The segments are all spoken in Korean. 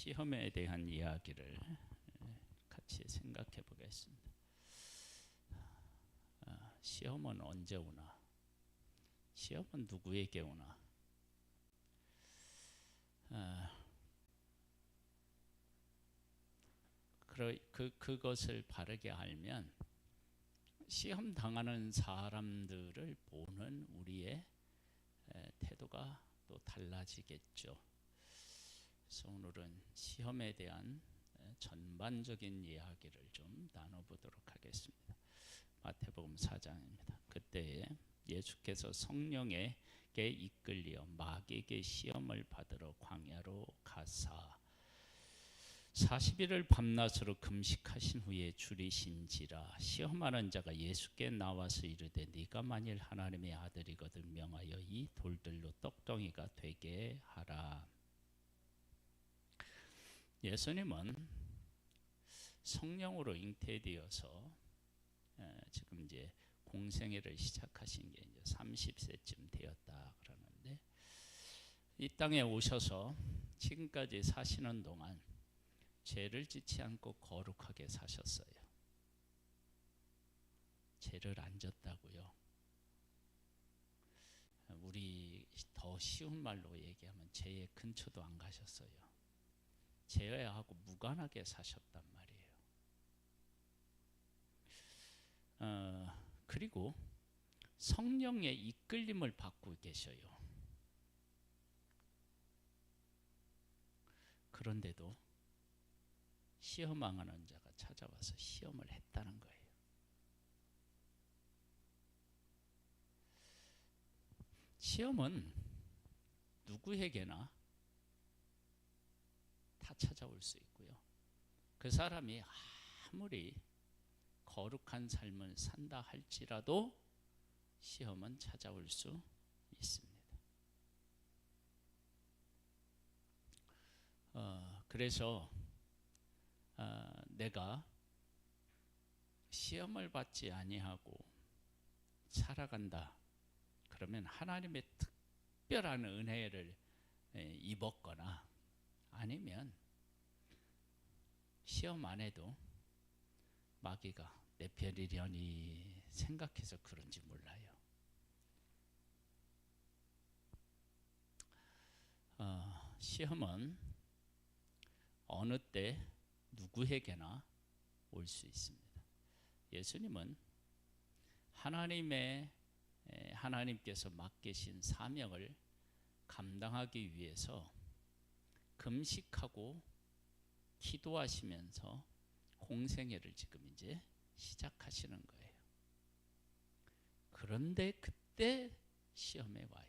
시험에 대한 이야기를 같이 생각해 보겠습니다. 시험은 언제 오나? 시험은 누구에게 오나? 그것을 바르게 알면 시험 당하는 사람들을 보는 우리의 태도가 또 달라지겠죠. 그래서 오늘은 시험에 대한 전반적인 이야기를 좀 나눠보도록 하겠습니다. 마태복음 4장입니다. 그때에 예수께서 성령에게 이끌려 마귀에게 시험을 받으러 광야로 가사 40일을 밤낮으로 금식하신 후에 줄이신지라. 시험하는 자가 예수께 나와서 이르되 네가 만일 하나님의 아들이거든 명하여 이 돌들로 떡덩이가 되게 하라. 예수님은 성령으로 잉태되어서 지금 이제 공생애를 시작하신 게 이제 30세쯤 되었다 그러는데, 이 땅에 오셔서 지금까지 사시는 동안 죄를 짓지 않고 거룩하게 사셨어요. 죄를 안 졌다고요. 우리 더 쉬운 말로 얘기하면 죄의 근처도 안 가셨어요. 죄하고 무관하게 사셨단 말이에요. 그리고 성령의 이끌림을 받고 계셔요. 그런데도 시험당하는 자가 찾아와서 시험을 했다는 거예요. 시험은 누구에게나 다 찾아올 수 있고요. 그 사람이 아무리 거룩한 삶을 산다 할지라도 시험은 찾아올 수 있습니다. 그래서 내가 시험을 받지 아니하고 살아간다 그러면 하나님의 특별한 은혜를 입었거나, 아니면 시험 안 해도 마귀가 내 편이려니 생각해서 그런지 몰라요. 시험은 어느 때 누구에게나 올 수 있습니다. 예수님은 하나님께서 맡기신 사명을 감당하기 위해서 금식하고 기도하시면서 공생애를 지금 이제 시작하시는 거예요. 그런데 그때 시험에 와요.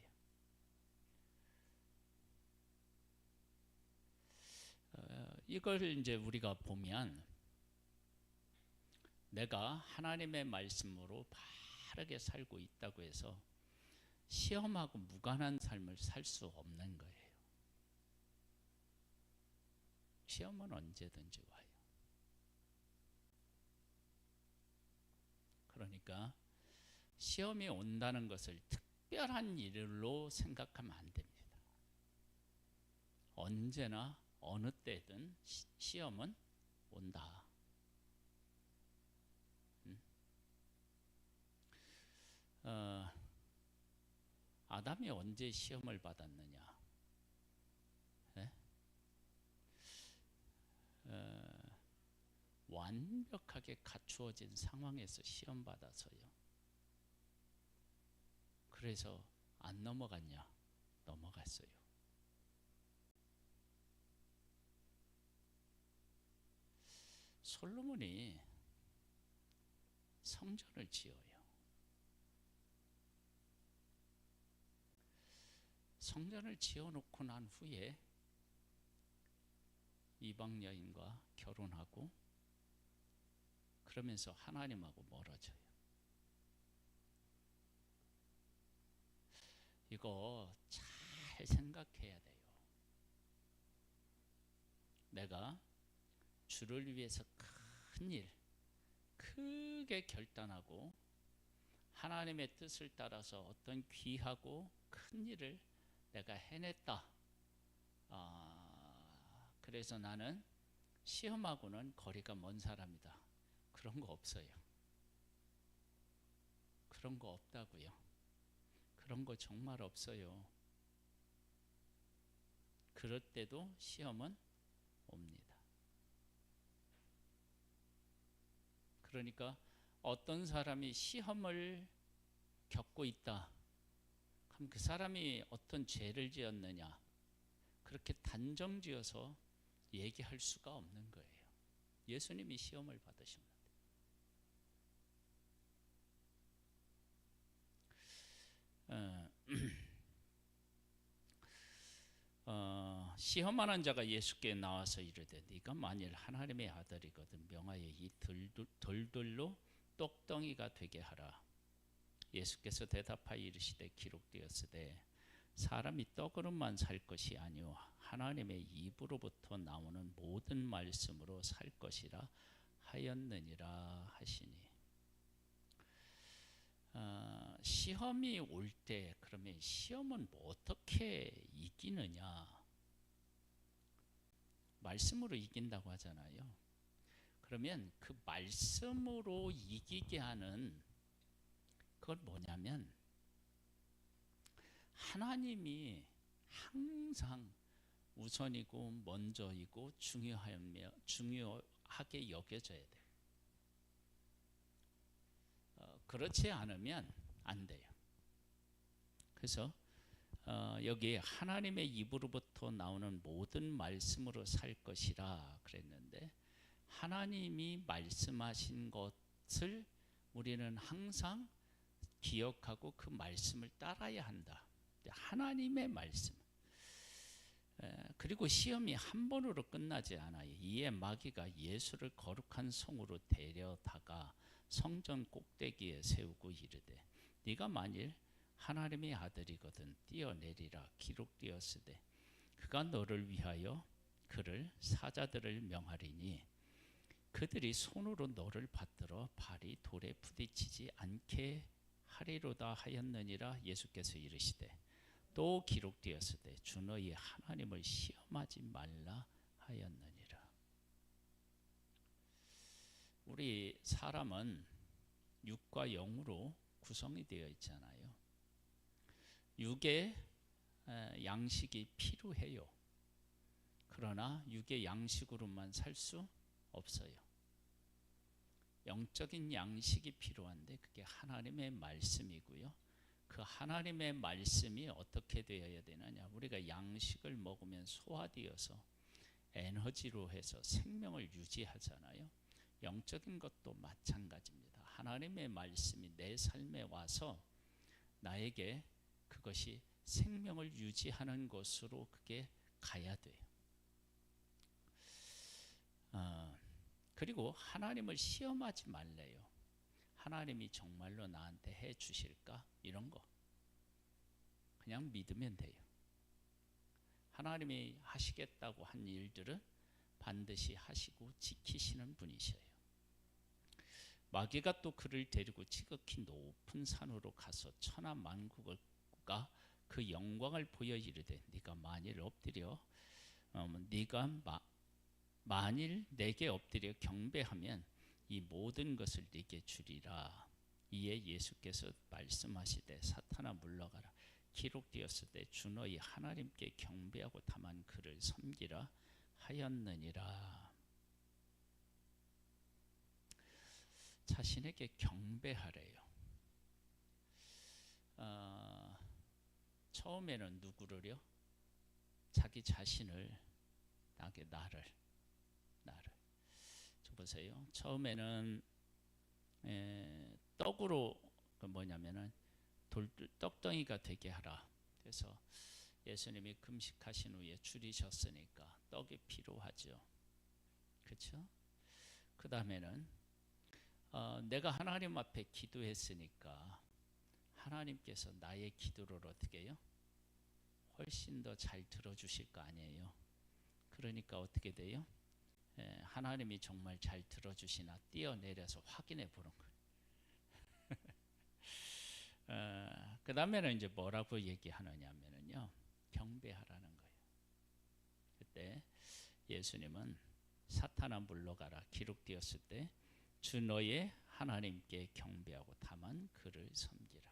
이걸 이제 우리가 보면 내가 하나님의 말씀으로 바르게 살고 있다고 해서 시험하고 무관한 삶을 살 수 없는 거예요. 시험은 언제든지 와요. 그러니까 시험이 온다는 것을 특별한 일로 생각하면 안 됩니다. 언제나 어느 때든 시험은 온다. 아담이 언제 시험을 받았느냐? 완벽하게 갖추어진 상황에서 시험 받아서요. 그래서 안 넘어갔냐? 넘어갔어요. 솔로몬이 성전을 지어요. 성전을 지어놓고 난 후에 이방 여인과 결혼하고 그러면서 하나님하고 멀어져요. 이거 잘 생각해야 돼요. 내가 주를 위해서 큰 일, 크게 결단하고 하나님의 뜻을 따라서 어떤 귀하고 큰 일을 내가 해냈다. 그래서 나는 시험하고는 거리가 먼 사람이다. 그런 거 없어요. 그런 거 없다고요. 그런 거 정말 없어요. 그럴 때도 시험은 옵니다. 그러니까 어떤 사람이 시험을 겪고 있다. 그럼 그 사람이 어떤 죄를 지었느냐? 그렇게 단정지어서 얘기할 수가 없는 거예요. 예수님이 시험을 받으셨는데. 시험하는 자가 예수께 나와서 이르되 네가 만일 하나님의 아들이거든 명하여 이 돌들로 똑덩이가 되게 하라. 예수께서 대답하여 이르시되 기록되었으되 사람이 떡으로만 살 것이 아니오 하나님의 입으로부터 나오는 모든 말씀으로 살 것이라 하였느니라 하시니. 시험이 올 때 그러면 시험은 뭐 어떻게 이기느냐? 말씀으로 이긴다고 하잖아요. 그러면 그 말씀으로 이기게 하는 그건 뭐냐면 하나님이 항상 우선이고 먼저이고 중요하게 여겨져야 돼요. 그렇지 않으면 안 돼요. 그래서 여기 하나님의 입으로부터 나오는 모든 말씀으로 살 것이라 그랬는데 하나님이 말씀하신 것을 우리는 항상 기억하고 그 말씀을 따라야 한다. 하나님의 말씀. 그리고 시험이 한 번으로 끝나지 않아요. 이에 마귀가 예수를 거룩한 성으로 데려다가 성전 꼭대기에 세우고 이르되 네가 만일 하나님의 아들이거든 뛰어내리라 기록되었으되 그가 너를 위하여 그를 사자들을 명하리니 그들이 손으로 너를 받들어 발이 돌에 부딪히지 않게 하리로다 하였느니라. 예수께서 이르시되 또 기록되었으되 주 너희 하나님을 시험하지 말라 하였느니라. 우리 사람은 육과 영으로 구성이 되어 있잖아요. 육의 양식이 필요해요. 그러나 육의 양식으로만 살 수 없어요. 영적인 양식이 필요한데 그게 하나님의 말씀이고요. 그 하나님의 말씀이 어떻게 되어야 되느냐? 우리가 양식을 먹으면 소화되어서 에너지로 해서 생명을 유지하잖아요. 영적인 것도 마찬가지입니다. 하나님의 말씀이 내 삶에 와서 나에게 그것이 생명을 유지하는 것으로 그게 가야 돼요. 그리고 하나님을 시험하지 말래요. 하나님이 정말로 나한테 해 주실까? 이런 거 그냥 믿으면 돼요. 하나님이 하시겠다고 한 일들은 반드시 하시고 지키시는 분이셔요. 마귀가 또 그를 데리고 지극히 높은 산으로 가서 천하 만국과 그 영광을 보여 이르되 네가 만일 엎드려 만일 내게 엎드려 경배하면 이 모든 것을 네게 주리라. 이에 예수께서 말씀하시되 사탄아 물러가라. 기록되었으되 주 너희 하나님께 경배하고 다만 그를 섬기라 하였느니라. 자신에게 경배하래요. 처음에는 누구를요? 자기 자신을, 나를. 저 보세요. 처음에는 떡으로 뭐냐면은 떡덩이가 되게 하라. 그래서 예수님이 금식하신 후에 줄이셨으니까 떡이 필요하죠. 그렇죠? 그 다음에는 내가 하나님 앞에 기도했으니까 하나님께서 나의 기도를 어떻게 해요? 훨씬 더 잘 들어주실 거 아니에요. 그러니까 어떻게 돼요? 하나님이 정말 잘 들어주시나 뛰어내려서 확인해 보는 거예요. 그 다음에는 이제 뭐라고 얘기하느냐면요, 경배하라는 거예요. 그때 예수님은 사탄아 물러가라 기록되었을 때 주 너의 하나님께 경배하고 다만 그를 섬기라.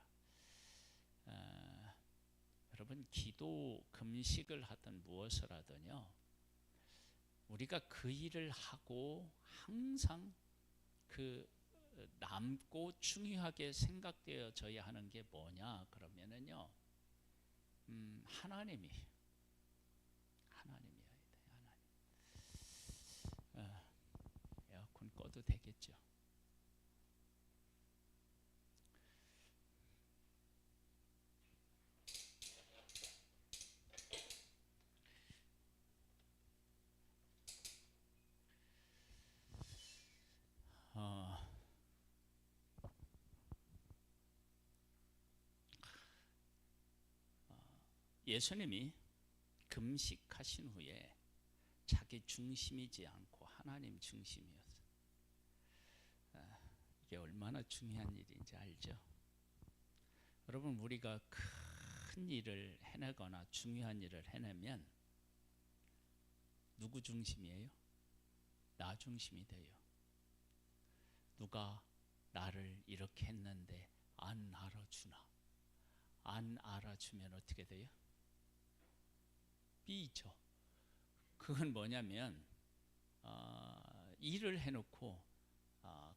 여러분 기도 금식을 하든 무엇을 하든요, 우리가 그 일을 하고 항상 그 남고 중요하게 생각되어져야 하는 게 뭐냐 그러면은요, 하나님이어야 돼. 하나님. 에어컨 꺼도 되겠죠? 예수님이 금식하신 후에 자기 중심이지 않고 하나님 중심이었어요. 이게 얼마나 중요한 일인지 알죠? 여러분 우리가 큰 일을 해내거나 중요한 일을 해내면 누구 중심이에요? 나 중심이 돼요. 누가 나를 이렇게 했는데 안 알아주나? 안 알아주면 어떻게 돼요? 삐죠. 그건 뭐냐면 일을 해놓고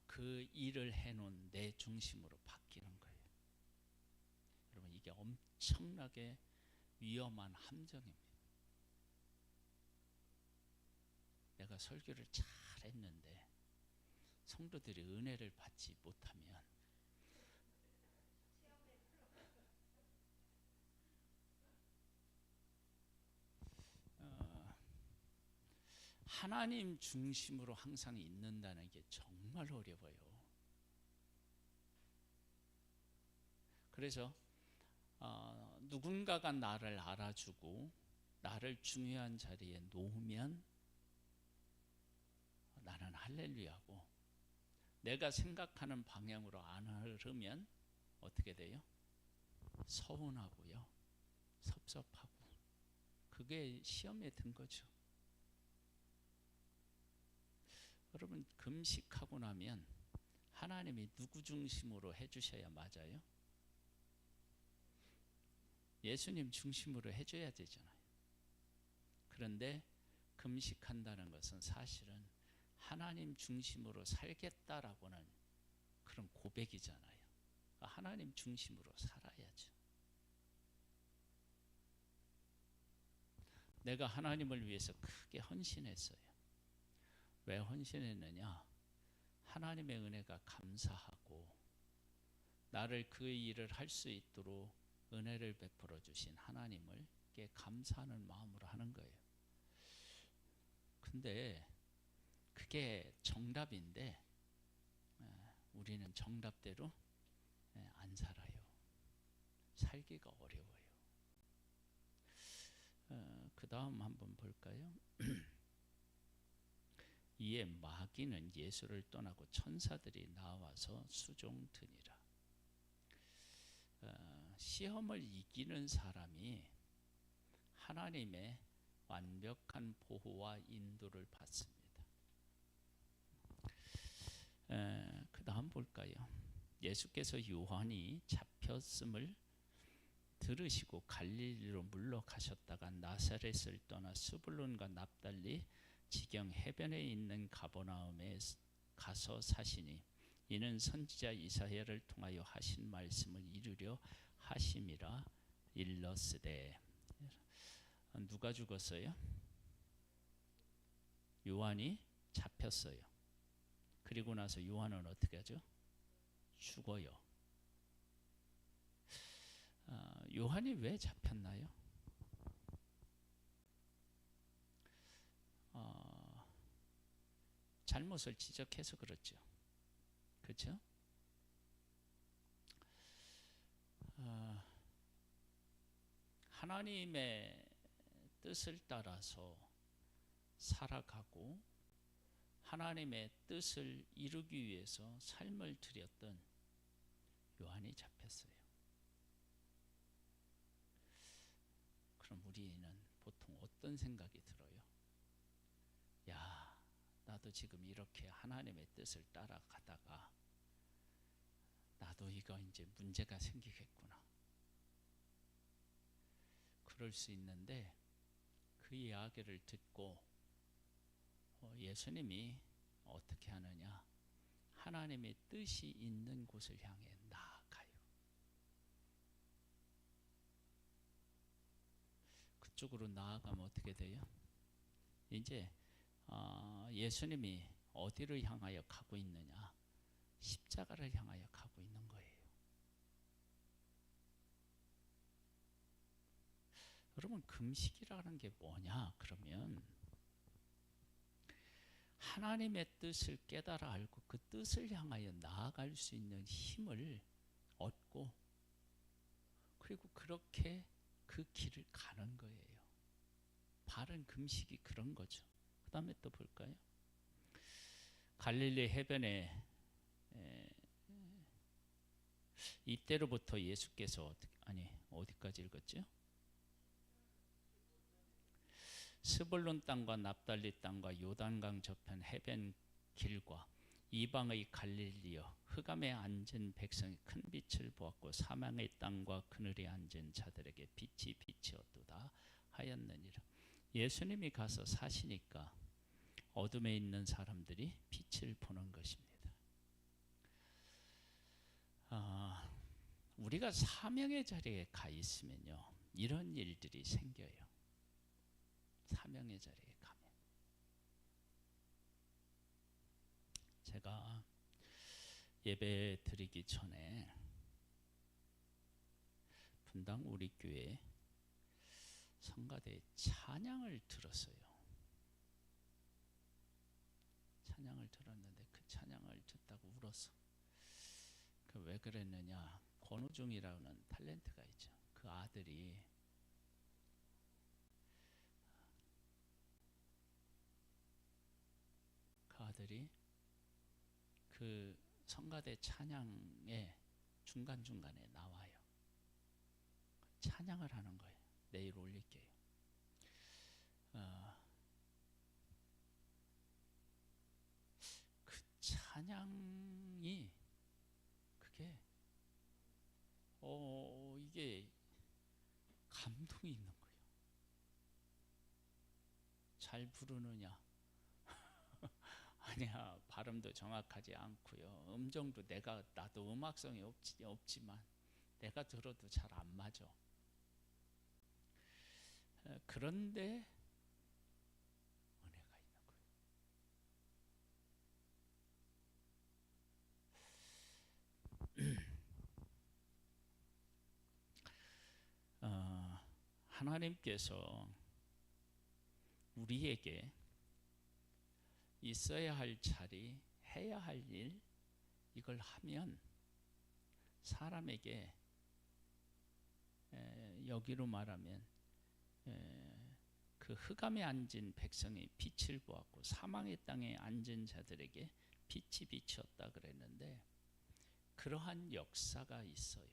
그 일을 해놓은 내 중심으로 바뀌는 거예요. 여러분 이게 엄청나게 위험한 함정입니다. 내가 설교를 잘했는데 성도들이 은혜를 받지 못하면 하나님 중심으로 항상 있는다는 게 정말 어려워요. 그래서 누군가가 나를 알아주고 나를 중요한 자리에 놓으면 나는 할렐루야고, 내가 생각하는 방향으로 안 흐르면 어떻게 돼요? 서운하고요, 섭섭하고, 그게 시험에 든 거죠. 여러분 금식하고 나면 하나님이 누구 중심으로 해주셔야 맞아요? 예수님 중심으로 해줘야 되잖아요. 그런데 금식한다는 것은 사실은 하나님 중심으로 살겠다라고는 그런 고백이잖아요. 하나님 중심으로 살아야죠. 내가 하나님을 위해서 크게 헌신했어요. 왜 헌신했느냐? 하나님의 은혜가 감사하고 나를 그 일을 할 수 있도록 은혜를 베풀어 주신 하나님께 감사하는 마음으로 하는 거예요. 근데 그게 정답인데 우리는 정답대로 안 살아요. 살기가 어려워요. 그 다음 한번 볼까요? 이에 마귀는 예수를 떠나고 천사들이 나와서 수종드니라. 시험을 이기는 사람이 하나님의 완벽한 보호와 인도를 받습니다. 그 다음 볼까요? 예수께서 요한이 잡혔음을 들으시고 갈릴리로 물러가셨다가 나사렛을 떠나 스불론과 납달리 지경 해변에 있는 가버나움에 가서 사시니 이는 선지자 이사야를 통하여 하신 말씀을 이루려 하심이라 일렀으되. 누가 죽었어요? 요한이 잡혔어요. 그리고 나서 요한은 어떻게 하죠? 죽어요. 요한이 왜 잡혔나요? 잘못을 지적해서 그렇죠. 그렇죠? 하나님의 뜻을 따라서 살아가고 하나님의 뜻을 이루기 위해서 삶을 들였던 요한이 잡혔어요. 그럼 우리는 보통 어떤 생각이 들어요? 나도 지금 이렇게 하나님의 뜻을 따라가다가 나도 이거 이제 문제가 생기겠구나. 그럴 수 있는데 그 이야기를 듣고 예수님이 어떻게 하느냐? 하나님의 뜻이 있는 곳을 향해 나아가요. 그쪽으로 나아가면 어떻게 돼요? 이제 예수님이 어디를 향하여 가고 있느냐? 십자가를 향하여 가고 있는 거예요. 여러분, 금식이라는 게 뭐냐? 그러면 하나님의 뜻을 깨달아 알고 그 뜻을 향하여 나아갈 수 있는 힘을 얻고, 그리고 그렇게 그 길을 가는 거예요. 바른 금식이 그런 거죠. 그 다음에 또 볼까요? 갈릴리 해변에 이때로부터 예수께서 어디까지 읽었죠? 스불론 땅과 납달리 땅과 요단강 저편 해변 길과 이방의 갈릴리여, 흑암에 앉은 백성이 큰 빛을 보았고 사망의 땅과 그늘에 앉은 자들에게 빛이 비치었도다 하였느니라. 예수님이 가서 사시니까 어둠에 있는 사람들이 빛을 보는 것입니다. 우리가 사명의 자리에 가 있으면요, 이런 일들이 생겨요. 사명의 자리에 가면. 제가 예배 드리기 전에 분당 우리 교회 성가대 찬양을 들었어요. 찬양을 들었는데 그 찬양을 듣다가 울었어. 왜 그랬느냐? 권우중이라는 탤런트가 있죠. 그 아들이 그 성가대 찬양에 중간중간에 나와요. 찬양을 하는 거예요. 내일 올릴게요. 그 찬양이 그게 이게 감동이 있는 거예요. 잘 부르느냐? 아니야, 발음도 정확하지 않고요. 음정도 나도 음악성이 없지만 내가 들어도 잘 안 맞아. 그런데 은혜가 있는 거예요. 하나님께서 우리에게 있어야 할 자리, 해야 할 일, 이걸 하면 사람에게 여기로 말하면 그 흑암에 앉은 백성이 빛을 보았고 사망의 땅에 앉은 자들에게 빛이 비쳤다 그랬는데, 그러한 역사가 있어요.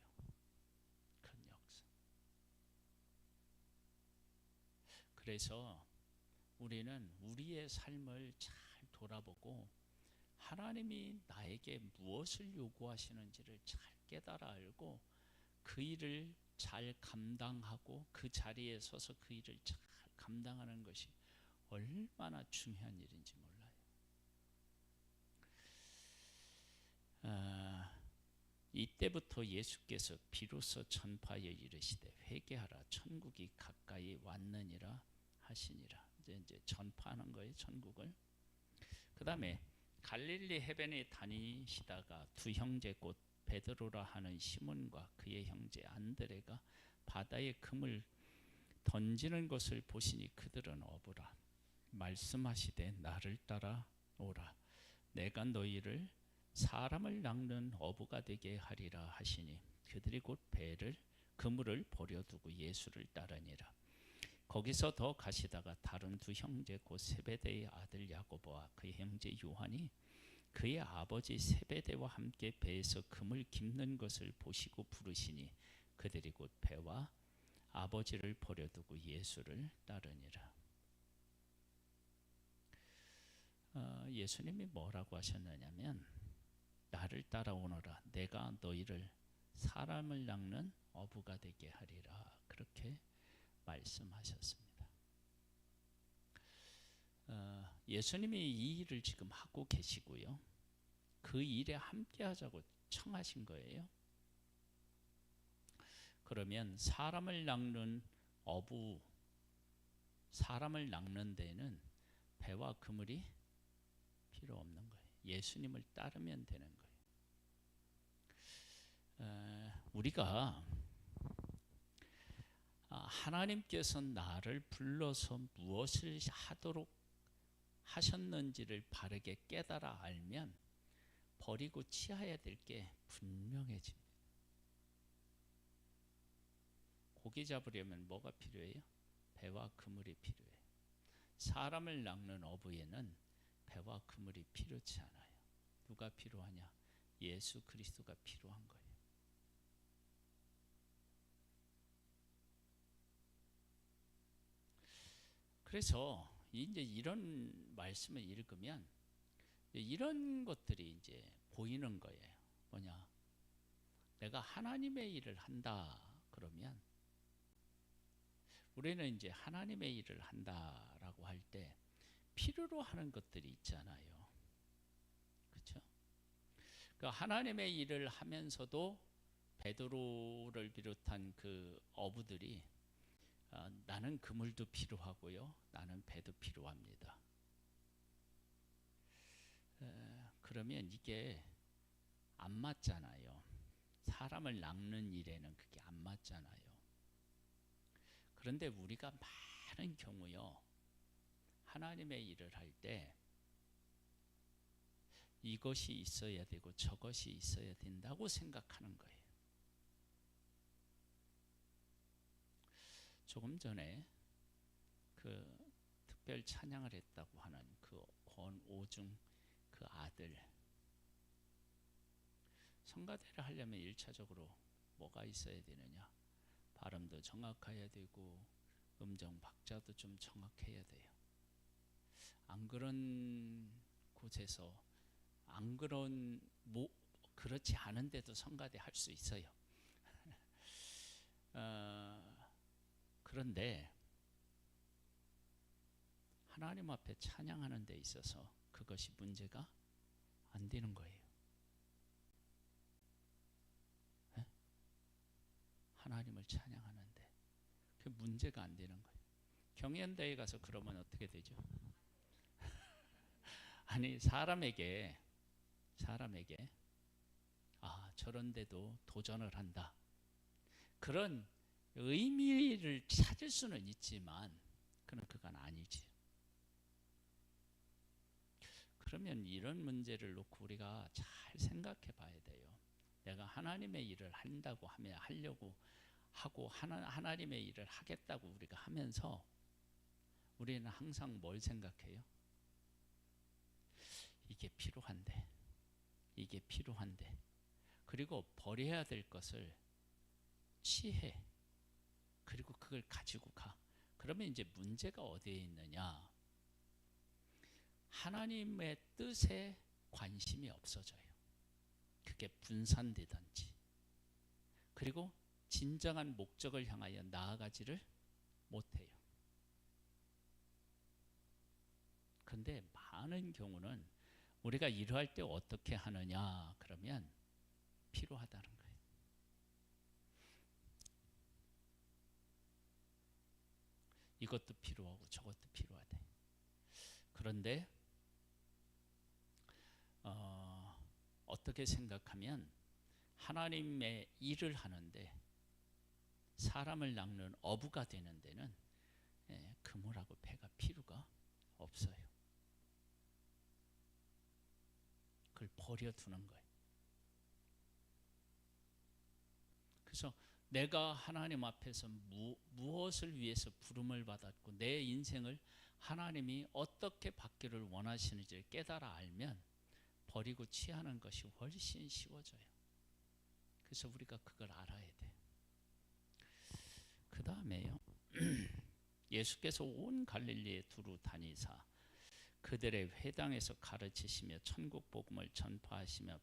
그런 역사. 그래서 우리는 우리의 삶을 잘 돌아보고 하나님이 나에게 무엇을 요구하시는지를 잘 깨달아 알고 그 일을 잘 감당하고 그 자리에 서서 그 일을 잘 감당하는 것이 얼마나 중요한 일인지 몰라요. 이때부터 예수께서 비로소 전파하여 이르시되 회개하라, 천국이 가까이 왔느니라 하시니라. 이제 전파하는 거예요, 천국을. 그 다음에 갈릴리 해변에 다니시다가 두 형제 곧 베드로라 하는 시몬과 그의 형제 안드레가 바다에 금을 던지는 것을 보시니 그들은 어부라. 말씀하시되 나를 따라 오라. 내가 너희를 사람을 낚는 어부가 되게 하리라 하시니 그들이 곧 그물을 버려두고 예수를 따르니라. 거기서 더 가시다가 다른 두 형제 곧 세베대의 아들 야고보와 그의 형제 요한이 그의 아버지 세베대와 함께 배에서 금을 깁는 것을 보시고 부르시니 그들이 곧 배와 아버지를 버려두고 예수를 따르니라. 예수님이 뭐라고 하셨느냐면 나를 따라오너라 내가 너희를 사람을 낚는 어부가 되게 하리라 그렇게 말씀하셨습니다. 예수님이 이 일을 지금 하고 계시고요. 그 일에 함께 하자고 청하신 거예요. 그러면 사람을 낚는 어부, 사람을 낚는 데는 배와 그물이 필요 없는 거예요. 예수님을 따르면 되는 거예요. 우리가 하나님께서 나를 불러서 무엇을 하도록 하셨는지를 바르게 깨달아 알면 버리고 취해야 될 게 분명해집니다. 고기 잡으려면 뭐가 필요해요? 배와 그물이 필요해요. 사람을 낚는 어부에는 배와 그물이 필요치 않아요. 누가 필요하냐? 예수 그리스도가 필요한 거예요. 그래서 이제 이런 말씀을 읽으면 이런 것들이 이제 보이는 거예요. 뭐냐? 내가 하나님의 일을 한다 그러면 우리는 이제 하나님의 일을 한다라고 할 때 필요로 하는 것들이 있잖아요. 그렇죠? 그 하나님의 일을 하면서도 베드로를 비롯한 그 어부들이 나는 그물도 필요하고요. 나는 배도 필요합니다. 그러면 이게 안 맞잖아요. 사람을 낚는 일에는 그게 안 맞잖아요. 그런데 우리가 많은 경우요. 하나님의 일을 할 때 이것이 있어야 되고 저것이 있어야 된다고 생각하는 거예요. 조금 전에 그 특별 찬양을 했다고 하는 그 권오중 그 아들 성가대를 하려면 1차적으로 뭐가 있어야 되느냐? 발음도 정확해야 되고 음정 박자도 좀 정확해야 돼요. 안 그런 곳에서 안 그런 그렇지 않은데도 성가대 할 수 있어요. 그런데 하나님 앞에 찬양하는 데 있어서 그것이 문제가 안 되는 거예요. 네? 하나님을 찬양하는데 그 문제가 안 되는 거예요. 경연대회 가서 그러면 어떻게 되죠? 아니 사람에게 저런데도 도전을 한다. 그런 의미를 찾을 수는 있지만 그건 아니지. 그러면 이런 문제를 놓고 우리가 잘 생각해 봐야 돼요. 내가 하나님의 일을 한다고 하면 하려고 하고 하나님의 일을 하겠다고 우리가 하면서 우리는 항상 뭘 생각해요? 이게 필요한데 그리고 버려야 될 것을 취해 그리고 그걸 가지고 가. 그러면 이제 문제가 어디에 있느냐? 하나님의 뜻에 관심이 없어져요. 그게 분산되든지 그리고 진정한 목적을 향하여 나아가지를 못해요. 그런데 많은 경우는 우리가 이러할 때 어떻게 하느냐 그러면 필요하다는 거예요. 이것도 필요하고 저것도 필요하대. 그런데 어떻게 생각하면 하나님의 일을 하는데 사람을 낚는 어부가 되는 데는 그물하고 배가 필요가 없어요. 그걸 버려두는 거예요. 그래서 내가 하나님 앞에서 무엇을 위해서 부름을 받았고 내 인생을 하나님이 어떻게 받기를 원하시는지를 깨달아 알면 버리고 취하는 것이 훨씬 쉬워져요. 그래서 우리가 그걸 알아야 돼. 그 다음에요. 예수께서 온 갈릴리에 두루 다니사 그들의 회당에서 가르치시며 천국 복음을 전파하시며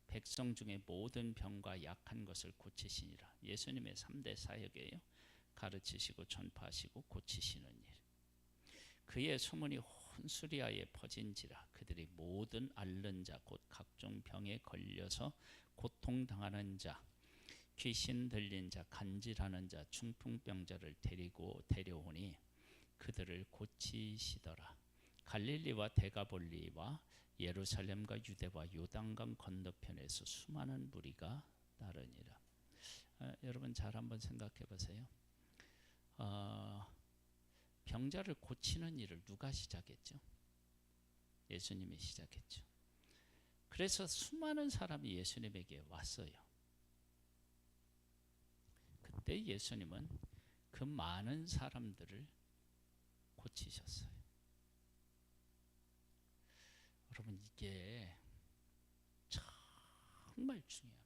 백성 중에 모든 병과 약한 것을 고치시니라. 예수님의 3대 사역이에요. 가르치시고 전파하시고 고치시는 일. 그의 소문이 온 수리아에 퍼진지라. 그들이 모든 앓는 자 곧 각종 병에 걸려서 고통당하는 자, 귀신 들린 자, 간질하는 자, 중풍병자를 데려오니 그들을 고치시더라. 갈릴리와 데가볼리와 예루살렘과 유대와 요단강 건너편에서 수많은 무리가 따르니라. 여러분 잘 한번 생각해 보세요. 병자를 고치는 일을 누가 시작했죠? 예수님이 시작했죠. 그래서 수많은 사람이 예수님에게 왔어요. 그때 예수님은 그 많은 사람들을 고치셨어요. 여러분 이게 정말 중요합니다.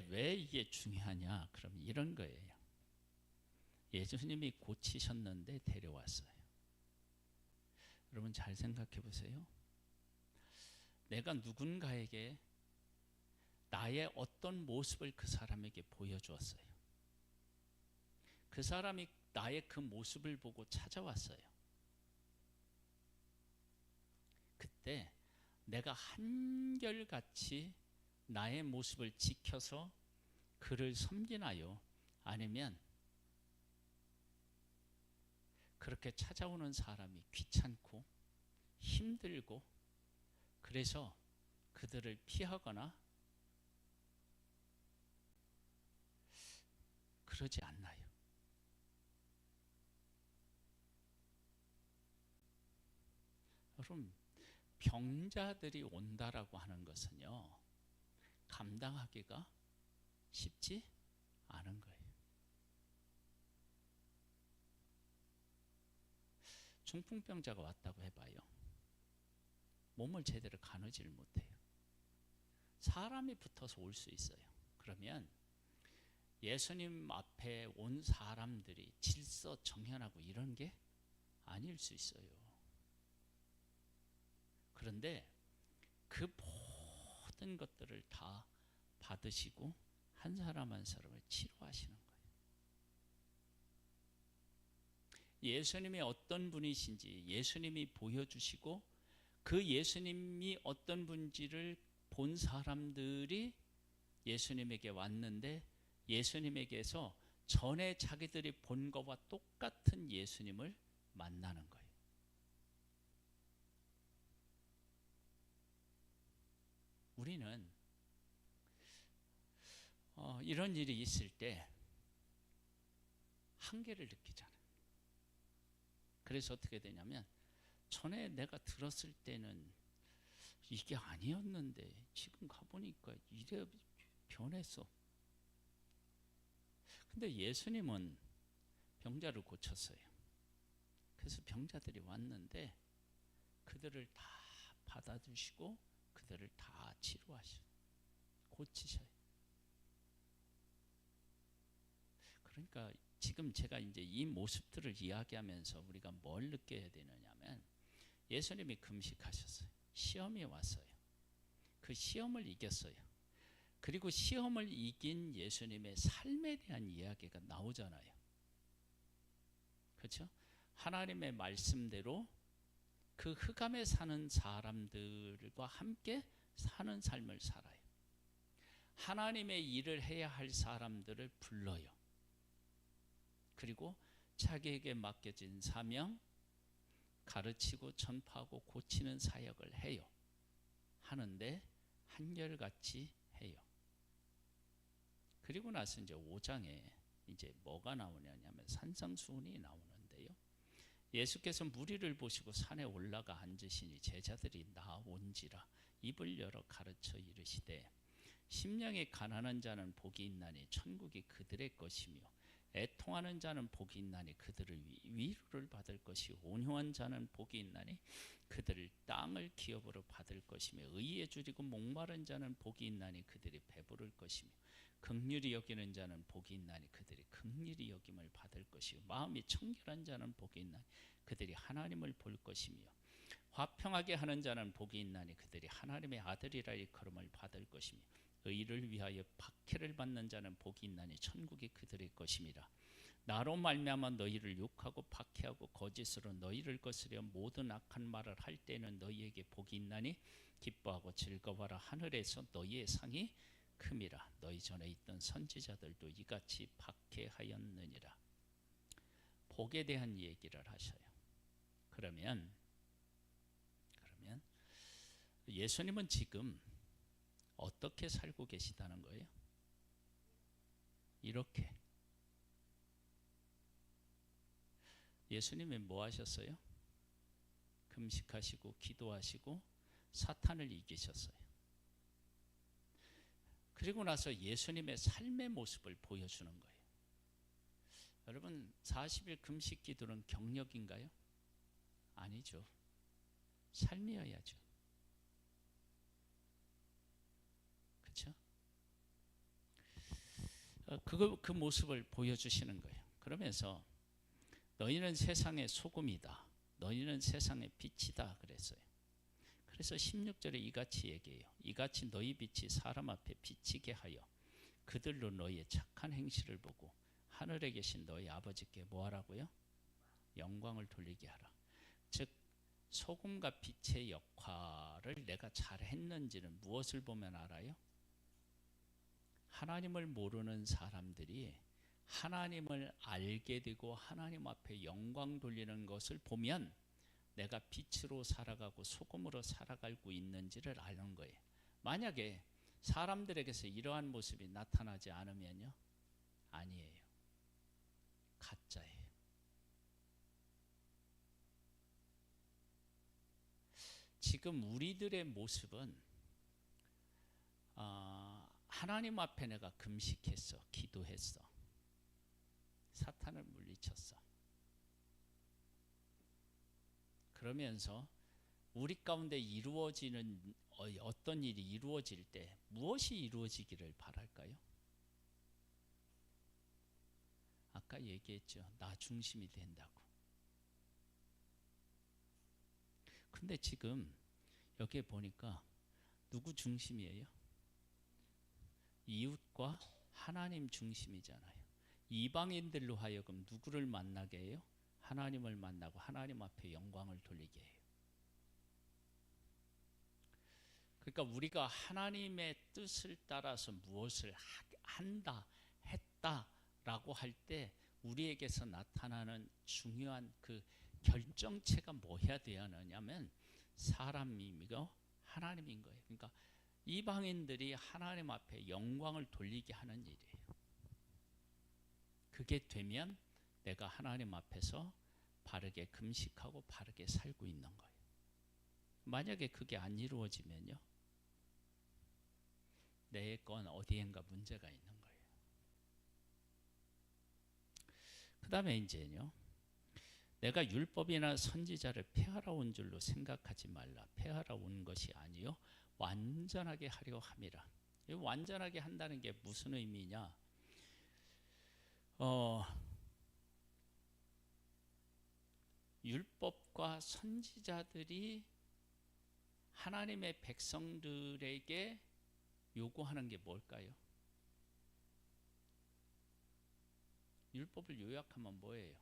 왜 이게 중요하냐? 그럼 이런 거예요. 예수님이 고치셨는데 데려왔어요. 여러분 잘 생각해 보세요. 내가 누군가에게 나의 어떤 모습을 그 사람에게 보여주었어요. 그 사람이 나의 그 모습을 보고 찾아왔어요. 그때 내가 한결같이 나의 모습을 지켜서 그를 섬기나요? 아니면 그렇게 찾아오는 사람이 귀찮고 힘들고 그래서 그들을 피하거나 그러지 않나요? 여러분 병자들이 온다라고 하는 것은요 감당하기가 쉽지 않은 거예요. 중풍병자가 왔다고 해봐요. 몸을 제대로 가누지를 못해요. 사람이 붙어서 올 수 있어요. 그러면 예수님 앞에 온 사람들이 질서 정연하고 이런 게 아닐 수 있어요. 그런데 그 모든 것들을 다 받으시고 한 사람 한 사람을 치료하시는 거예요. 예수님이 어떤 분이신지 예수님이 보여주시고 그 예수님이 어떤 분인지를 본 사람들이 예수님에게 왔는데 예수님에게서 전에 자기들이 본 것과 똑같은 예수님을 만나는 거예요. 우리는 이런 일이 있을 때 한계를 느끼잖아요. 그래서 어떻게 되냐면 전에 내가 들었을 때는 이게 아니었는데 지금 가보니까 이래 변했어. 근데 예수님은 병자를 고쳤어요. 그래서 병자들이 왔는데 그들을 다 받아주시고 그들을 다 치료하셔 고치셔요. 그러니까 지금 제가 이제 이 모습들을 이야기하면서 우리가 뭘 느껴야 되느냐면 예수님이 금식하셨어요. 시험이 왔어요. 그 시험을 이겼어요. 그리고 시험을 이긴 예수님의 삶에 대한 이야기가 나오잖아요. 그렇죠? 하나님의 말씀대로 그 흑암에 사는 사람들과 함께 사는 삶을 살아요. 하나님의 일을 해야 할 사람들을 불러요. 그리고 자기에게 맡겨진 사명, 가르치고 전파하고 고치는 사역을 해요. 하는데 한결같이 해요. 그리고 나서 이제 5장에 이제 뭐가 나오냐면 산상수훈이 나오는데요. 예수께서 무리를 보시고 산에 올라가 앉으시니 제자들이 나온지라 입을 열어 가르쳐 이르시되 심령이 가난한 자는 복이 있나니 천국이 그들의 것이며 애통하는 자는 복이 있나니 그들을 위로를 받을 것이요 온유한 자는 복이 있나니 그들을 땅을 기업으로 받을 것이며 의에 줄이고 목마른 자는 복이 있나니 그들이 배부를 것이며 긍휼히 여기는 자는 복이 있나니 그들이 긍휼히 여김을 받을 것이요 마음이 청결한 자는 복이 있나니 그들이 하나님을 볼 것이며 화평하게 하는 자는 복이 있나니 그들이 하나님의 아들이라 일컬음을 받을 것이며 의를 위하여 박해를 받는 자는 복이 있나니 천국이 그들의 것임이라. 나로 말미암아 너희를 욕하고 박해하고 거짓으로 너희를 거스려 모든 악한 말을 할 때는 너희에게 복이 있나니 기뻐하고 즐거워하라. 하늘에서 너희의 상이 큼이라. 너희 전에 있던 선지자들도 이같이 박해하였느니라. 복에 대한 얘기를 하셔요. 그러면 예수님은 지금 어떻게 살고 계시다는 거예요? 이렇게. 예수님이 뭐 하셨어요? 금식하시고 기도하시고 사탄을 이기셨어요. 그리고 나서 예수님의 삶의 모습을 보여주는 거예요. 여러분 40일 금식 기도는 경력인가요? 아니죠. 삶이어야죠. 그렇죠? 그 모습을 보여주시는 거예요. 그러면서 너희는 세상의 소금이다. 너희는 세상의 빛이다 그랬어요. 그래서 16절에 이같이 얘기해요. 이같이 너희 빛이 사람 앞에 비치게 하여 그들로 너희의 착한 행실을 보고 하늘에 계신 너희 아버지께 뭐 하라고요? 영광을 돌리게 하라. 즉 소금과 빛의 역할을 내가 잘 했는지는 무엇을 보면 알아요? 하나님을 모르는 사람들이 하나님을 알게 되고 하나님 앞에 영광 돌리는 것을 보면 내가 빛으로 살아가고 소금으로 살아가고 있는지를 아는 거예요. 만약에 사람들에게서 이러한 모습이 나타나지 않으면요, 아니에요. 가짜예요. 지금 우리들의 모습은 하나님 앞에 내가 금식했어, 기도했어, 사탄을 물리쳤어. 그러면서 우리 가운데 이루어지는 어떤 일이 이루어질 때 무엇이 이루어지기를 바랄까요? 아까 얘기했죠. 나 중심이 된다고. 근데 지금 여기에 보니까 누구 중심이에요? 이웃과 하나님 중심이잖아요. 이방인들로 하여금 누구를 만나게 해요? 하나님을 만나고 하나님 앞에 영광을 돌리게 해요. 그러니까 우리가 하나님의 뜻을 따라서 무엇을 한다, 했다라고 할 때 우리에게서 나타나는 중요한 그 결정체가 뭐 해야 되느냐면 사람이고 하나님인 거예요. 그러니까 이방인들이 하나님 앞에 영광을 돌리게 하는 일이에요. 그게 되면 내가 하나님 앞에서 바르게 금식하고 바르게 살고 있는 거예요. 만약에 그게 안 이루어지면요, 내 건 어디엔가 문제가 있는 거예요. 그 다음에 이제요, 내가 율법이나 선지자를 폐하러 온 줄로 생각하지 말라. 폐하러 온 것이 아니요 완전하게 하려 함이라. 완전하게 한다는 게 무슨 의미냐? 율법과 선지자들이 하나님의 백성들에게 요구하는 게 뭘까요? 율법을 요약하면 뭐예요?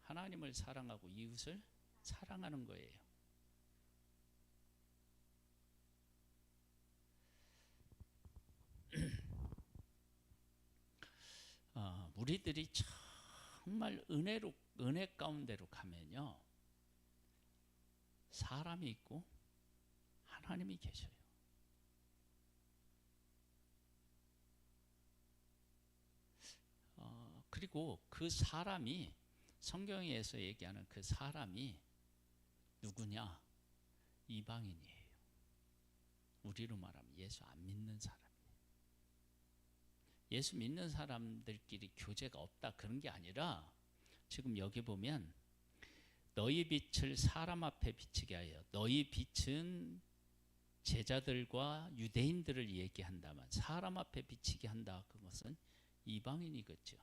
하나님을 사랑하고 이웃을 사랑하는 거예요. 우리들이 정말 은혜 가운데로 가면요, 사람이 있고 하나님이 계셔요. 그리고 그 사람이 성경에서 얘기하는 그 사람이 누구냐? 이방인이에요. 우리로 말하면 예수 안 믿는 사람이에요. 예수 믿는 사람들끼리 교제가 없다 그런 게 아니라 지금 여기 보면 너희 빛을 사람 앞에 비치게 하여, 너희 빛은 제자들과 유대인들을 얘기한다면 사람 앞에 비치게 한다. 그것은 이방인이겠죠.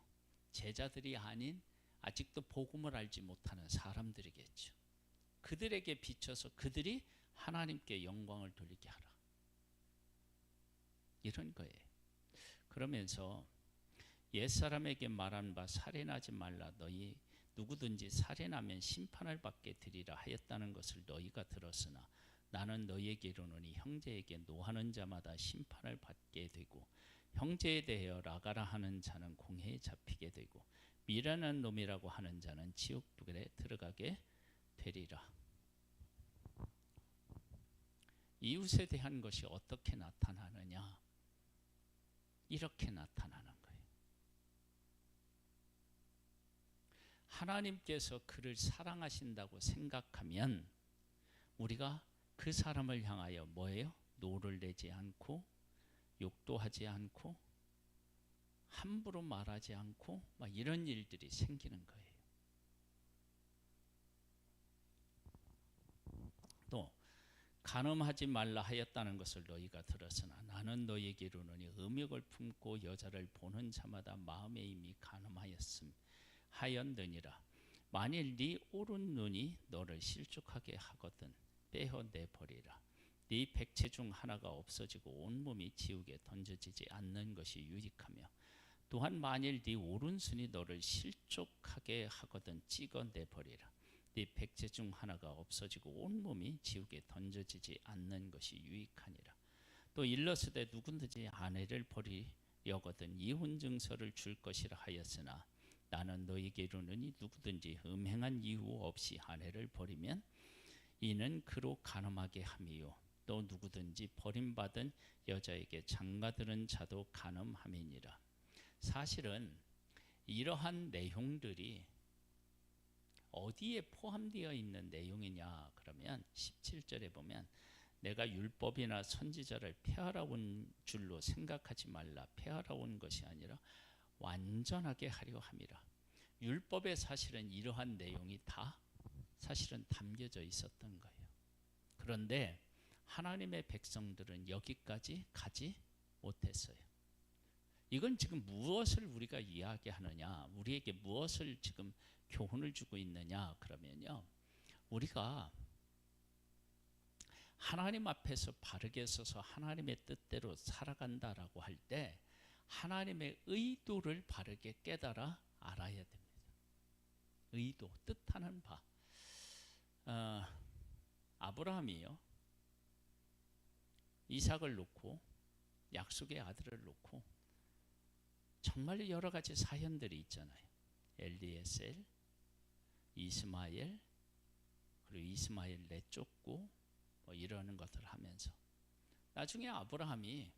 제자들이 아닌 아직도 복음을 알지 못하는 사람들이겠죠. 그들에게 비춰서 그들이 하나님께 영광을 돌리게 하라. 이런 거예요. 그러면서 옛사람에게 말한 바 살인하지 말라. 너희 누구든지 살인하면 심판을 받게 되리라 하였다는 것을 너희가 들었으나 나는 너희에게 이르노니 형제에게 노하는 자마다 심판을 받게 되고 형제에 대하여 라가라 하는 자는 공회에 잡히게 되고 미련한 놈이라고 하는 자는 지옥불에 들어가게 되리라. 이웃에 대한 것이 어떻게 나타나느냐? 이렇게 나타나는 거예요. 하나님께서 그를 사랑하신다고 생각하면 우리가 그 사람을 향하여 뭐예요? 노를 내지 않고 욕도 하지 않고 함부로 말하지 않고 막 이런 일들이 생기는 거예요. 또 간음하지 말라 하였다는 것을 너희가 들었으나 나는 너희에게 이르노니 음욕을 품고 여자를 보는 자마다 마음에 이미 하였느니라. 만일 네 오른 눈이 너를 실족하게 하거든 빼어내버리라. 네 백체 중 하나가 없어지고 온몸이 지옥에 던져지지 않는 것이 유익하며 또한 만일 네 오른손이 너를 실족하게 하거든 찍어내버리라. 네 백체 중 하나가 없어지고 온몸이 지옥에 던져지지 않는 것이 유익하니라. 또 일러스되 누구든지 아내를 버리려거든 이혼 증서를 줄 것이라 하였으나 나는 너희에게 이르노니 누구든지 음행한 이유 없이 아내를 버리면 이는 그로 간음하게 함이요 또 누구든지 버림받은 여자에게 장가드는 자도 간음함이니라. 사실은 이러한 내용들이 어디에 포함되어 있는 내용이냐 그러면 17절에 보면 내가 율법이나 선지자를 폐하러 온 줄로 생각하지 말라. 폐하러 온 것이 아니라 완전하게 하려 함이라. 율법에 사실은 이러한 내용이 다 사실은 담겨져 있었던 거예요. 그런데 하나님의 백성들은 여기까지 가지 못했어요. 이건 지금 무엇을 우리가 이야기하느냐, 우리에게 무엇을 지금 교훈을 주고 있느냐 그러면요, 우리가 하나님 앞에서 바르게 서서 하나님의 뜻대로 살아간다라고 할 때 하나님의 의도를 바르게 깨달아 알아야 됩니다. 의도, 뜻하는 바. 아브라함이요, 이삭을 놓고 약속의 아들을 놓고 정말 여러 가지 사연들이 있잖아요. 엘리에셀, 이스마엘, 그리고 이스마엘 내쫓고 뭐 이러는 것들을 하면서 나중에 아브라함이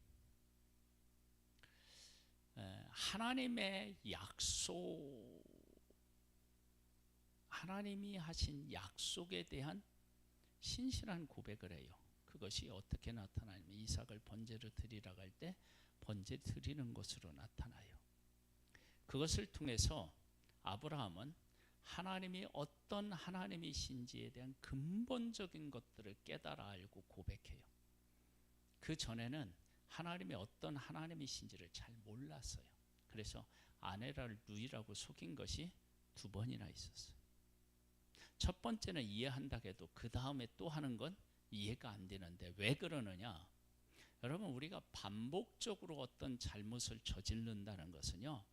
하나님의 약속, 하나님이 하신 약속에 대한 신실한 고백을 해요. 그것이 어떻게 나타나냐면 이삭을 번제로 드리라고 할 때 번제 드리는 것으로 나타나요. 그것을 통해서 아브라함은 하나님이 어떤 하나님이신지에 대한 근본적인 것들을 깨달아 알고 고백해요. 그 전에는 하나님이 어떤 하나님이신지를 잘 몰랐어요. 그래서 아내를 누이라고 속인 것이 2번이나 있었어요. 첫 번째는 이해한다고 해도 그 다음에 또 하는 건 이해가 안 되는데 왜 그러느냐? 여러분, 우리가 반복적으로 어떤 잘못을 저지른다는 것은요,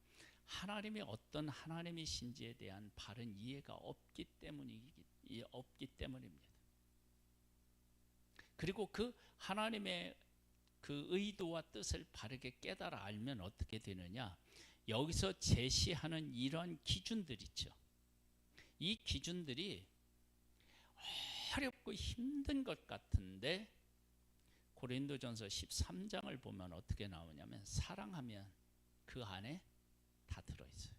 하나님이 어떤 하나님이신지에 대한 바른 이해가 없기 때문입니다. 그리고 그 하나님의 그 의도와 뜻을 바르게 깨달아 알면 어떻게 되느냐? 여기서 제시하는 이러한 기준들 있죠. 이 기준들이 어렵고 힘든 것 같은데 고린도전서 13장을 보면 어떻게 나오냐면 사랑하면 그 안에 다 들어있어요.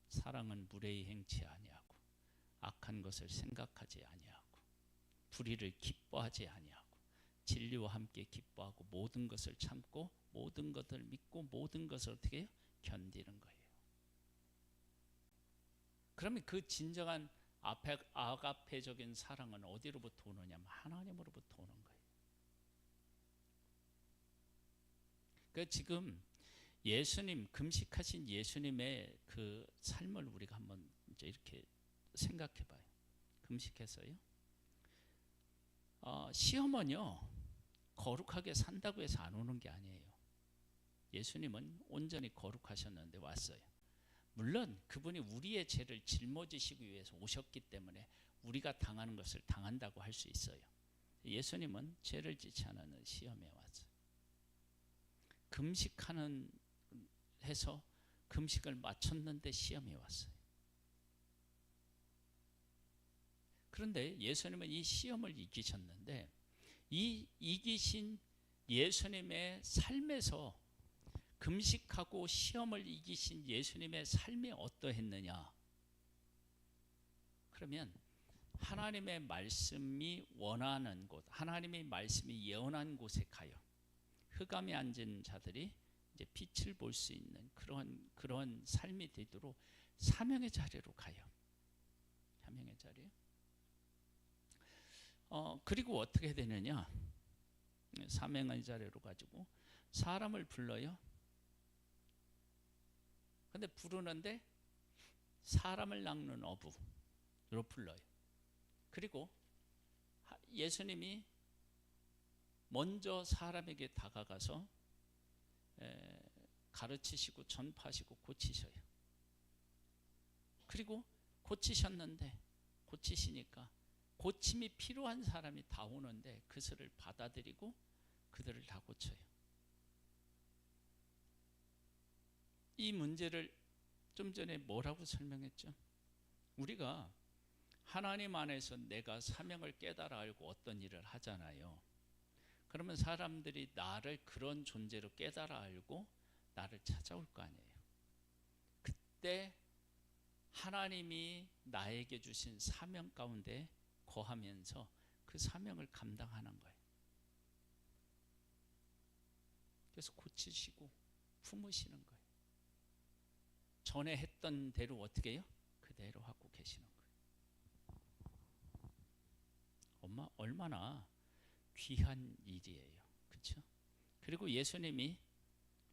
사랑은 무례히 행치 아니하고 악한 것을 생각하지 아니하고 불의를 기뻐하지 아니하고 진리와 함께 기뻐하고 모든 것을 참고 모든 것을 믿고 모든 것을 어떻게 해요? 견디는 거예요. 그러면 그 진정한 아가페적인 사랑은 어디로부터 오느냐면 하나님으로부터 오는 거예요. 그 지금 예수님 금식하신 예수님의 그 삶을 우리가 한번 이제 이렇게 생각해봐요. 금식해서요. 시험은요 거룩하게 산다고 해서 안 오는 게 아니에요. 예수님은 온전히 거룩하셨는데 왔어요. 물론 그분이 우리의 죄를 짊어지시기 위해서 오셨기 때문에 우리가 당하는 것을 당한다고 할 수 있어요. 예수님은 죄를 짓지 않는 시험에 왔어요. 금식하는 해서 금식을 마쳤는데 시험이 왔어요. 그런데 예수님은 이 시험을 이기셨는데 이 이기신 예수님의 삶에서 금식하고 시험을 이기신 예수님의 삶이 어떠했느냐? 그러면 하나님의 말씀이 원하는 곳, 하나님의 말씀이 예언한 곳에 가요. 흑암에 앉은 자들이 이제 빛을 볼 수 있는 그런 삶이 되도록 사명의 자리로 가요. 사명의 자리. 그리고 어떻게 되느냐? 사명의 자리로 가지고 사람을 불러요. 근데 부르는데 사람을 낚는 어부로 불러요. 그리고 예수님이 먼저 사람에게 다가가서 가르치시고 전파하시고 고치셔요. 그리고 고치셨는데 고치시니까 고침이 필요한 사람이 다 오는데 그것을 받아들이고 그들을 다 고쳐요. 이 문제를 좀 전에 뭐라고 설명했죠? 우리가 하나님 안에서 내가 사명을 깨달아 알고 어떤 일을 하잖아요. 그러면 사람들이 나를 그런 존재로 깨달아 알고 나를 찾아올 거 아니에요. 그때 하나님이 나에게 주신 사명 가운데 거하면서 그 사명을 감당하는 거예요. 그래서 고치시고 품으시는 거예요. 전에 했던 대로 어떻게 해요? 그대로 하고 계시는 거예요. 얼마나 귀한 일이에요. 그렇죠? 그리고 예수님이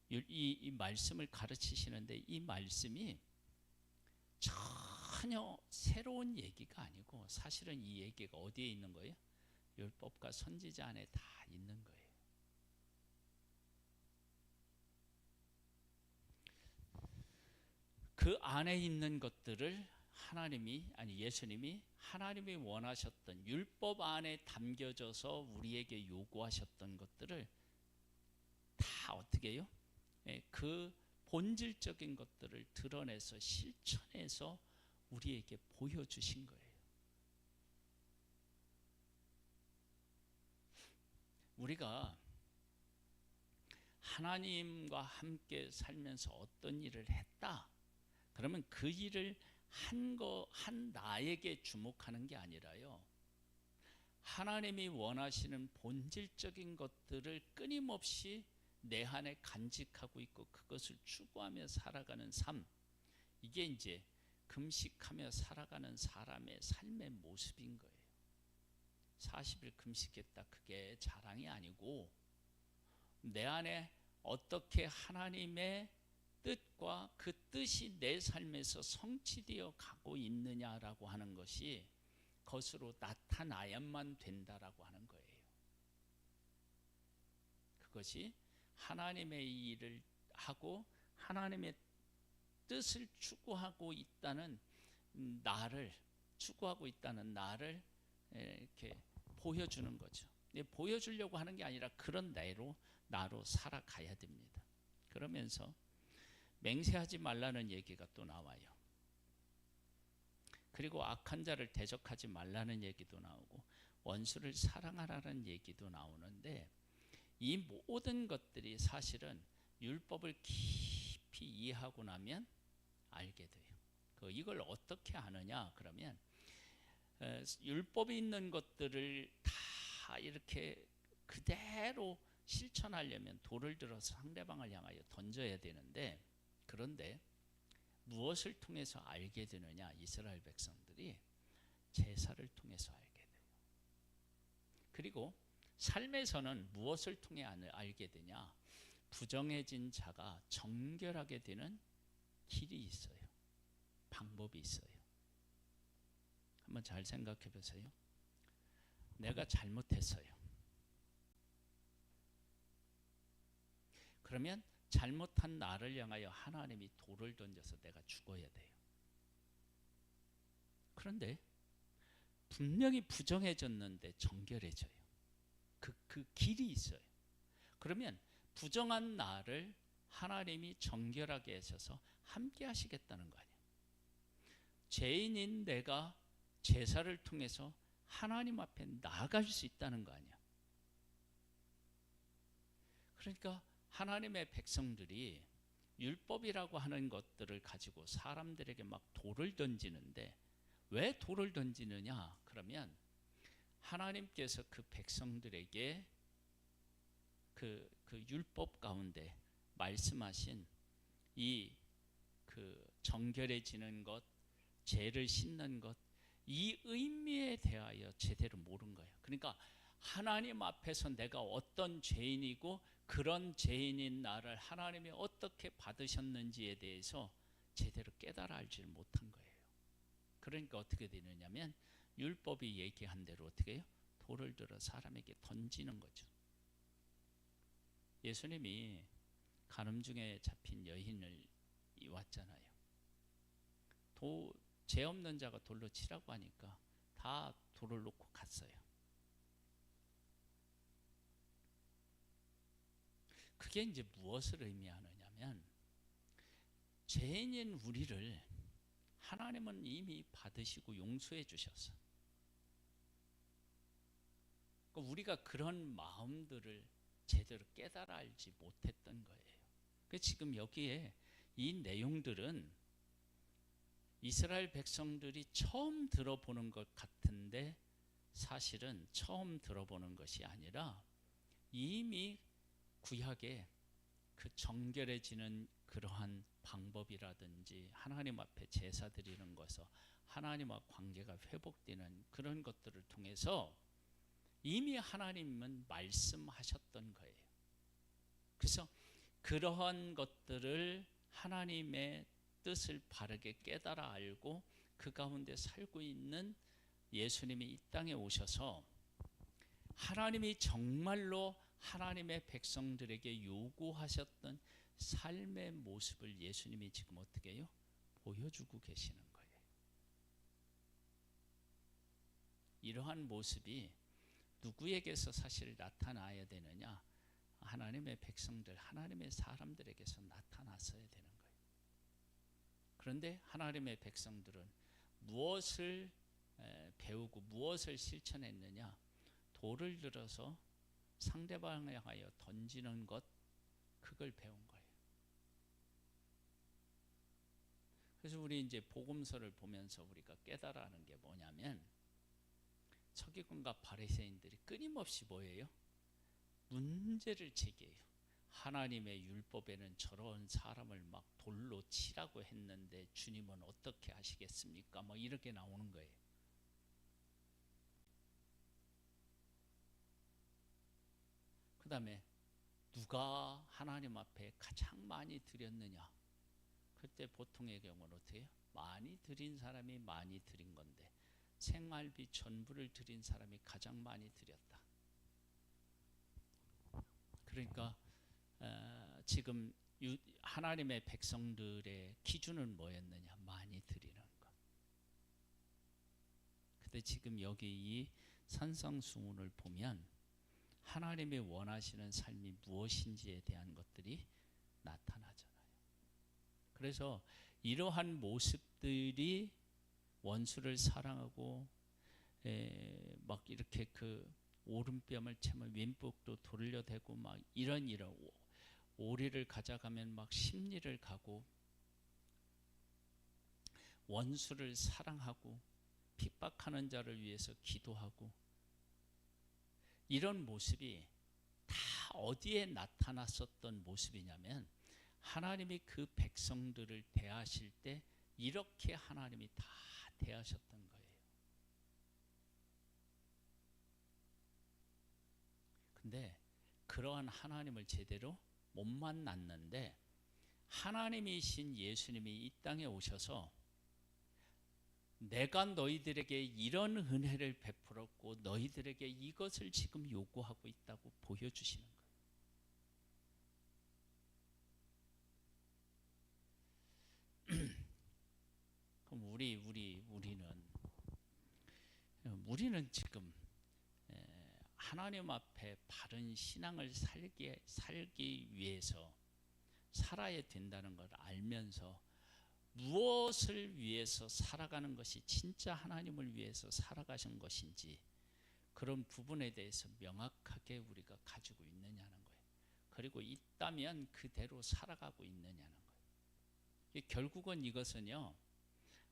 이 말씀을 가르치시는데 이 말씀이 전혀 새로운 얘기가 아니고 사실은 이 얘기가 어디에 있는 거예요? 율법과 선지자 안에 다 있는 거예요. 그 안에 있는 것들을 예수님이 하나님이 원하셨던 율법 안에 담겨져서 우리에게 요구하셨던 것들을 다 어떻게 해요? 그 본질적인 것들을 드러내서 실천해서 우리에게 보여주신 거예요. 우리가 하나님과 함께 살면서 어떤 일을 했다. 그러면 그 일을 한 나에게 주목하는 게 아니라요. 하나님이 원하시는 본질적인 것들을 끊임없이 내 안에 간직하고 있고 그것을 추구하며 살아가는 삶. 이게 이제 금식하며 살아가는 사람의 삶의 모습인 거예요. 40일 금식했다. 그게 자랑이 아니고 내 안에 어떻게 하나님의 뜻과 그 뜻이 내 삶에서 성취되어 가고 있느냐라고 하는 것이 것으로 나타나야만 된다라고 하는 거예요. 그것이 하나님의 일을 하고 하나님의 뜻을 추구하고 있다는 나를 이렇게 보여주는 거죠. 보여주려고 하는 게 아니라 그런 나로 살아가야 됩니다. 그러면서 맹세하지 말라는 얘기가 또 나와요. 그리고 악한 자를 대적하지 말라는 얘기도 나오고 원수를 사랑하라는 얘기도 나오는데 이 모든 것들이 사실은 율법을 깊이 이해하고 나면 알게 돼요. 이걸 어떻게 아느냐? 그러면 율법이 있는 것들을 다 이렇게 그대로 실천하려면 돌을 들어서 상대방을 향하여 던져야 되는데, 그런데 무엇을 통해서 알게 되느냐? 이스라엘 백성들이 제사를 통해서 알게 돼요. 그리고 삶에서는 무엇을 통해 알게 되냐? 부정해진 자가 정결하게 되는 길이 있어요. 방법이 있어요. 한번 잘 생각해 보세요. 내가 잘못했어요. 그러면 잘못한 나를 향하여 하나님이 돌을 던져서 내가 죽어야 돼요. 그런데 분명히 부정해졌는데 정결해져요. 그 길이 있어요. 그러면 부정한 나를 하나님이 정결하게 하셔서 함께 하시겠다는 거 아니에요. 죄인인 내가 제사를 통해서 하나님 앞에 나아갈 수 있다는 거 아니야. 그러니까 하나님의 백성들이 율법이라고 하는 것들을 가지고 사람들에게 막 돌을 던지는데, 왜 돌을 던지느냐? 그러면 하나님께서 그 백성들에게 그 율법 가운데 말씀하신 이 정결해지는 것, 죄를 씻는 것, 이 의미에 대하여 제대로 모른 거예요. 그러니까 하나님 앞에서 내가 어떤 죄인이고 그런 죄인인 나를 하나님이 어떻게 받으셨는지에 대해서 제대로 깨달아 알지를 못한 거예요. 그러니까 어떻게 되느냐면 율법이 얘기한 대로 어떻게 해요? 돌을 들어 사람에게 던지는 거죠. 예수님이 간음 중에 잡힌 여인을 왔잖아요. 죄 없는 자가 돌로 치라고 하니까 다 돌을 놓고 갔어요. 그게 이제 무엇을 의미하느냐면, 죄인인 우리를 하나님은 이미 받으시고 용서해 주셨어. 그러니까 우리가 그런 마음들을 제대로 깨달아 알지 못했던 거예요. 그래서 지금 여기에 이 내용들은 이스라엘 백성들이 처음 들어보는 것 같은데 사실은 처음 들어보는 것이 아니라 이미 구약에 그 정결해지는 그러한 방법이라든지 하나님 앞에 제사 드리는 것을 하나님과 관계가 회복되는 그런 것들을 통해서 이미 하나님은 말씀하셨던 거예요. 그래서 그러한 것들을 하나님의 뜻을 바르게 깨달아 알고 그 가운데 살고 있는 예수님이 이 땅에 오셔서 하나님이 정말로 하나님의 백성들에게 요구하셨던 삶의 모습을 예수님이 지금 어떻게 해요? 보여주고 계시는 거예요. 이러한 모습이 누구에게서 사실 나타나야 되느냐? 하나님의 백성들, 하나님의 사람들에게서 나타났어야 되는 거예요. 그런데 하나님의 백성들은 무엇을 배우고 무엇을 실천했느냐? 돌을 들어서 상대방을 향하여 던지는 것, 그걸 배운 거예요. 그래서 우리 이제 복음서를 보면서 우리가 깨달아 하는 게 뭐냐면, 서기관과 바리새인들이 끊임없이 뭐예요? 문제를 제기해요. 하나님의 율법에는 저런 사람을 막 돌로 치라고 했는데 주님은 어떻게 하시겠습니까? 뭐 이렇게 나오는 거예요. 그 다음에 누가 하나님 앞에 가장 많이 드렸느냐? 그때 보통의 경우는 어떻게 해요? 많이 드린 사람이 많이 드린 건데 생활비 전부를 드린 사람이 가장 많이 드렸다. 그러니까 지금 하나님의 백성들의 기준은 뭐였느냐? 많이 드리는 것. 근데 지금 여기 이 산상수훈을 보면 하나님이 원하시는 삶이 무엇인지에 대한 것들이 나타나잖아요. 그래서 이러한 모습들이 원수를 사랑하고 막 이렇게 그 오른뺨을 채면 왼쪽도 돌려대고 막 이런 오리를 가져가면 막 십리를 가고 원수를 사랑하고 핍박하는 자를 위해서 기도하고 이런 모습이 어디에 나타났었던 모습이냐면 하나님이 그 백성들을 대하실 때 이렇게 하나님이 다 대하셨던 거예요. 근데 그러한 하나님을 제대로 못 만났는데 하나님이신 예수님이 이 땅에 오셔서 내가 너희들에게 이런 은혜를 베풀었고 너희들에게 이것을 지금 요구하고 있다고 보여주시는 거예요. 그럼 우리는 지금 하나님 앞에 바른 신앙을 살기 위해서 살아야 된다는 걸 알면서 무엇을 위해서 살아가는 것이 진짜 하나님을 위해서 살아가신 것인지 그런 부분에 대해서 명확하게 우리가 가지고 있느냐는 거예요. 그리고 있다면 그대로 살아가고 있느냐는 거예요. 결국은 이것은요,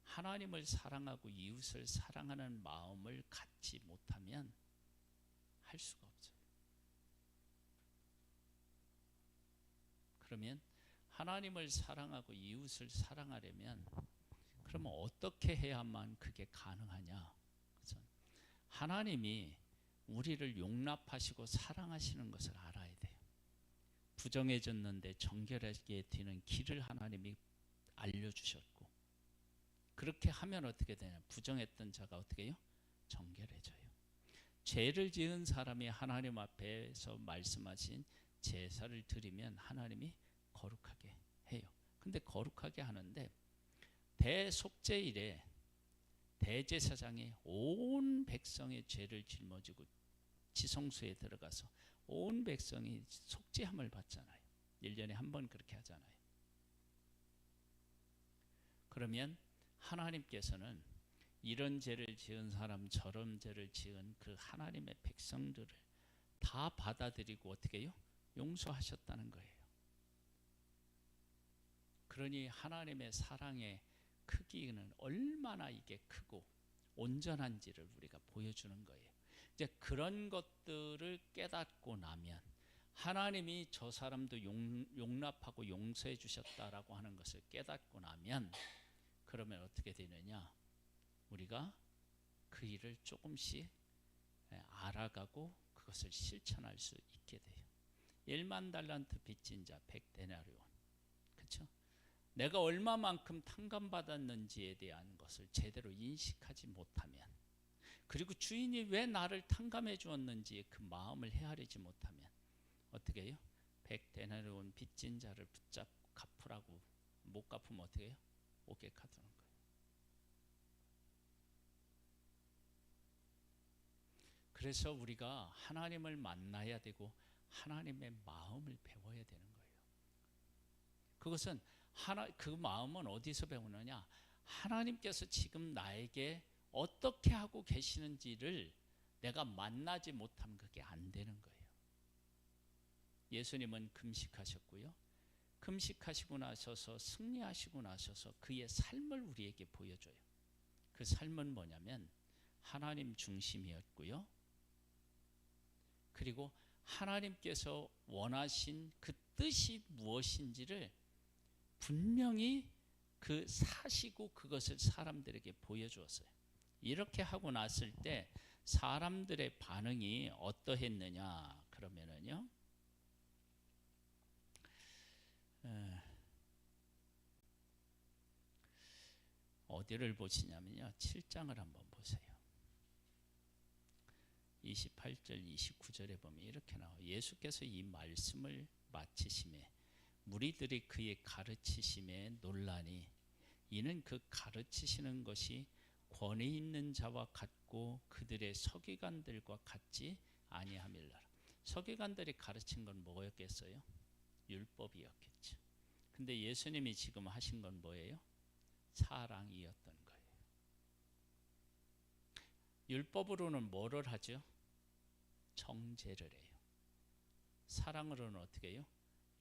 하나님을 사랑하고 이웃을 사랑하는 마음을 갖지 못하면 할 수가 없어요. 그러면 하나님을 사랑하고 이웃을 사랑하려면 그러면 어떻게 해야만 그게 가능하냐? 그래서 하나님이 우리를 용납하시고 사랑하시는 것을 알아야 돼요. 부정해졌는데 정결하게 되는 길을 하나님이 알려주셨고, 그렇게 하면 어떻게 되냐? 부정했던 자가 어떻게 해요? 정결해져요. 죄를 지은 사람이 하나님 앞에서 말씀하신 제사를 드리면 하나님이 거룩하게 해요. 근데 거룩하게 하는데 대속죄일에 대제사장이 온 백성의 죄를 짊어지고 지성소에 들어가서 온 백성이 속죄함을 받잖아요. 1년에 한 번 그렇게 하잖아요. 그러면 하나님께서는 이런 죄를 지은 사람 저런 죄를 지은 그 하나님의 백성들을 다 받아들이고 어떻게 해요? 용서하셨다는 거예요. 그러니 하나님의 사랑의 크기는 얼마나 이게 크고 온전한지를 우리가 보여주는 거예요. 이제 그런 것들을 깨닫고 나면 하나님이 저 사람도 용납하고 용서해 주셨다라고 하는 것을 깨닫고 나면 그러면 어떻게 되느냐? 우리가 그 일을 조금씩 알아가고 그것을 실천할 수 있게 돼요. 1만 달란트 빚진 자 100데나리온. 그렇죠? 내가 얼마만큼 탕감받았는지에 대한 것을 제대로 인식하지 못하면, 그리고 주인이 왜 나를 탕감해 주었는지 그 마음을 헤아리지 못하면 어떻게 해요? 100데나리온 빚진 자를 붙잡고 갚으라고 못 갚으면 어떻게 해요? 오개카두는 거예요. 그래서 우리가 하나님을 만나야 되고 하나님의 마음을 배워야 되는 거예요. 그것은 그 마음은 어디서 배우느냐? 하나님께서 지금 나에게 어떻게 하고 계시는지를 내가 만나지 못하면 그게 안 되는 거예요. 예수님은 금식하셨고요. 금식하시고 나셔서 승리하시고 나셔서 그의 삶을 우리에게 보여줘요. 그 삶은 뭐냐면 하나님 중심이었고요. 그리고 하나님께서 원하신 그 뜻이 무엇인지를 분명히 그 사시고 그것을 사람들에게 보여주었어요. 이렇게 하고 났을 때 사람들의 반응이 어떠했느냐 그러면은요, 어디를 보시냐면요, 7장을 한번 보세요. 28절 29절에 보면 이렇게 나와요. 예수께서 이 말씀을 마치심에 무리들이 그의 가르치심에 놀라니 이는 그 가르치시는 것이 권위 있는 자와 같고 그들의 서기관들과 같지 아니함일라. 서기관들이 가르친 건 뭐였겠어요? 율법이었겠죠. 근데 예수님이 지금 하신 건 뭐예요? 사랑이었던 거예요. 율법으로는 뭐를 하죠? 정죄를 해요. 사랑으로는 어떻게 해요?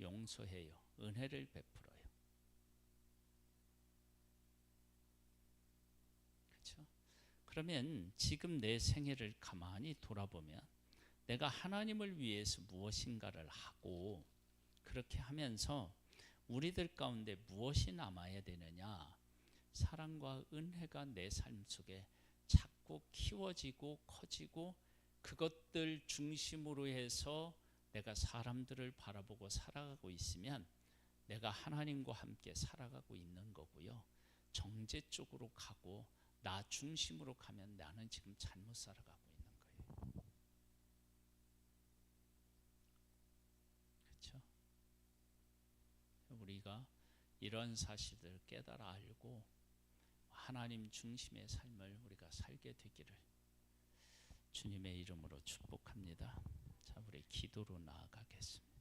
용서해요. 은혜를 베풀어요. 그렇죠? 그러면 지금 내 생애를 가만히 돌아보면 내가 하나님을 위해서 무엇인가를 하고, 그렇게 하면서 우리들 가운데 무엇이 남아야 되느냐? 사랑과 은혜가 내 삶 속에 자꾸 키워지고 커지고, 그것들 중심으로 해서 내가 사람들을 바라보고 살아가고 있으면 내가 하나님과 함께 살아가고 있는 거고요. 정죄 쪽으로 가고 나 중심으로 가면 나는 지금 잘못 살아가고 있는 거예요. 그렇죠? 우리가 이런 사실들을 깨달아 알고 하나님 중심의 삶을 우리가 살게 되기를 주님의 이름으로 축복합니다. 자, 우리 기도로 나아가겠습니다.